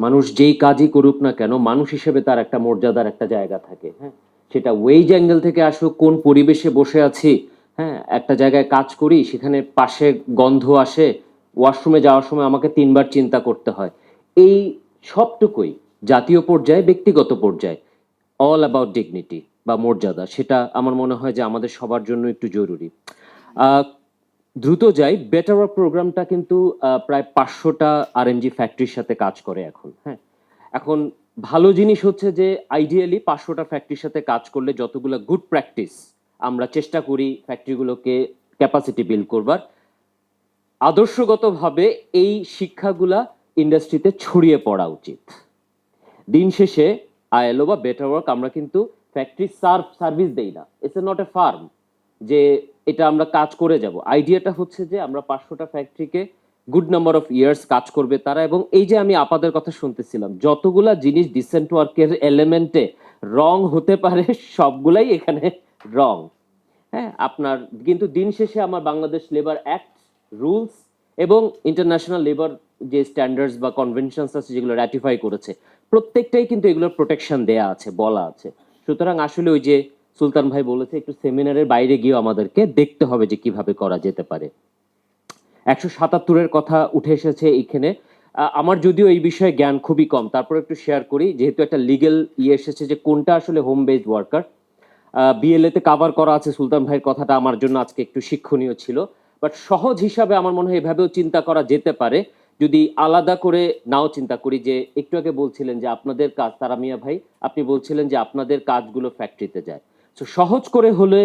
মানুষ যেই কাজই করুক না কেন মানুষ হিসেবে তার একটা মর্যাদার একটা জায়গা থাকে। হ্যাঁ, সেটা ওয়েজ অ্যাঙ্গেল থেকে আসুক, কোন পরিবেশে বসে আছি, হ্যাঁ একটা জায়গায় কাজ করি সেখানে পাশে গন্ধ আসে, ওয়াশরুমে যাওয়ার সময় আমাকে 3বার চিন্তা করতে হয়, এই সবটুকুই জাতীয় পর্যায়ে ব্যক্তিগত পর্যায়ে অল অ্যাবাউট ডিগনিটি বা মর্যাদা, সেটা আমার মনে হয় যে আমাদের সবার জন্য একটু জরুরি। আহ, দ্রুত যাই, বেটার ওয়ার্ক প্রোগ্রামটা কিন্তু প্রায় 500টা আরএনজি ফ্যাক্টরির সাথে কাজ করে এখন। হ্যাঁ, এখন ভালো জিনিস হচ্ছে যে আইডিয়ালি 500টা ফ্যাক্টরির সাথে কাজ করলে যতগুলো গুড প্র্যাকটিস আমরা চেষ্টা করি ফ্যাক্টরিগুলোকে ক্যাপাসিটি বিল্ড করবার, আদর্শগতভাবে এই শিক্ষাগুলা ইন্ডাস্ট্রিতে ছড়িয়ে পড়া উচিত। দিন শেষে আইএলও বা বেটার ওয়ার্ক আমরা কিন্তু ফ্যাক্টরি সার্ভিস দেই না, ইটস নট এ ফার্ম যে এটা আমরা কাজ করে যাব। আইডিয়াটা হচ্ছে যে আমরা 500টা ফ্যাক্টরিকে গুড নাম্বার অফ ইয়ার্স কাজ করবে তারা, এবং এই যে আমি আপাদের কথা শুনতেছিলাম যতগুলা জিনিস ডিসেন্ট ওয়ার্কের এলিমেন্টে রং হতে পারে সবগুলাই এখানে রং। হ্যাঁ, আপনার কিন্তু দিন শেষে আমার বাংলাদেশ লেবার অ্যাক্ট, রুলস এবং ইন্টারন্যাশনাল লেবার যে স্ট্যান্ডার্ডস বা কনভেনশনস আছে যেগুলো র্যাটিফাই করেছে প্রত্যেকটাই কিন্তু এগুলোর প্রোটেকশন দেয়া আছে, বলা আছে। সুতরাং আসলে ওই যে সুলতান ভাই বলেছে একটু সেমিনারের বাইরে গিয়েও আমাদেরকে দেখতে হবে যে কিভাবে করা যেতে পারে। 177-এর কথা উঠে এসেছে এইখানে। আমার যদিও এই বিষয়ে জ্ঞান খুবই কম, তারপর একটু শেয়ার করি যেহেতু একটা লিগেল এসেছে যে কোনটা আসলে হোম বেসড ওয়ার্কার। বিএলএ তে কাভার করা আছে, সুলতান ভাইয়ের কথাটা আমার জন্য আজকে একটু শিক্ষণীয় ছিল। বাট সহজ হিসাবে আমার মনে হয় এভাবেও চিন্তা করা যেতে পারে যদি আলাদা করে নাও চিন্তা করি। যে একটু আগে বলছিলেন যে আপনাদের কাজ, তারা মিয়া ভাই আপনি বলছিলেন যে আপনাদের কাজগুলো ফ্যাক্টরিতে যায়, তো সহজ করে হলে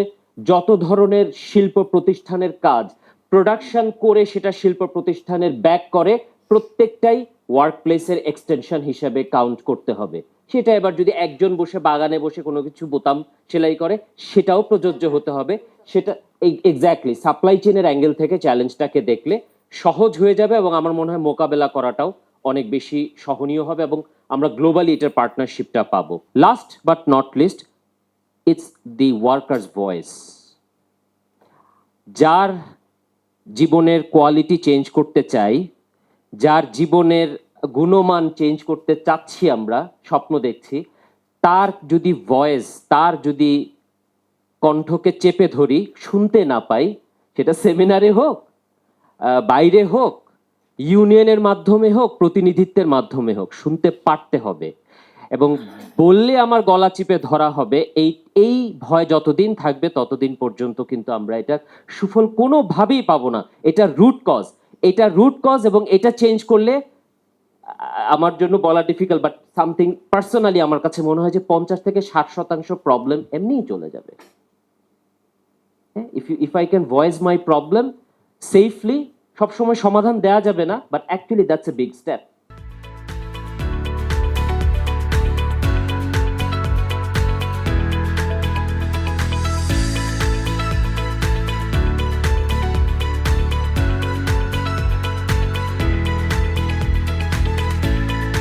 যত ধরনের শিল্প প্রতিষ্ঠানের কাজ প্রোডাকশন করে সেটা শিল্প প্রতিষ্ঠানের ব্যাক করে প্রত্যেকটাই ওয়ার্ক প্লেসের এক্সটেনশন হিসেবে কাউন্ট করতে হবে। সেটা এবার যদি একজন বসে বাগানে বসে কোনো কিছু বোতাম সেলাই করে সেটাও প্রযোজ্য হতে হবে। সেটা এক্স্যাক্টলি সাপ্লাই চেনের অ্যাঙ্গেল থেকে চ্যালেঞ্জটাকে দেখলে সহজ হয়ে যাবে এবং আমার মনে হয় মোকাবেলা করাটাও অনেক বেশি সহনীয় হবে এবং আমরা গ্লোবালি এটার পার্টনারশিপটা পাবো। Last but not list, it's the workers voice. যার জীবনের কোয়ালিটি চেঞ্জ করতে চাই, যার জীবনের গুণমান চেঞ্জ করতে চাচ্ছি, আমরা স্বপ্ন দেখছি, তার যদি ভয়েস, তার যদি কণ্ঠকে চেপে ধরি, শুনতে না পাই, সেটা সেমিনারে হোক, বাইরে হোক, ইউনিয়নের মাধ্যমে হোক, প্রতিনিধিত্বের মাধ্যমে হোক, শুনতে পারতে হবে। এবং বললে আমার গলা চিপে ধরা হবে, এই এই ভয় যতদিন থাকবে ততদিন পর্যন্ত কিন্তু আমরা এটা সুফল কোনোভাবেই পাবো না। এটা রুট কজ, এটা রুট কজ, এবং এটা চেঞ্জ করলে আমার জন্য বলা ডিফিকাল্ট, বাট সামথিং পার্সোনালি আমার কাছে মনে হয় যে 50 থেকে 60% প্রবলেম এমনিই চলে যাবে। If I can voice my problem safely, সবসময় সমাধান দেওয়া যাবে না, but actually that's a big step.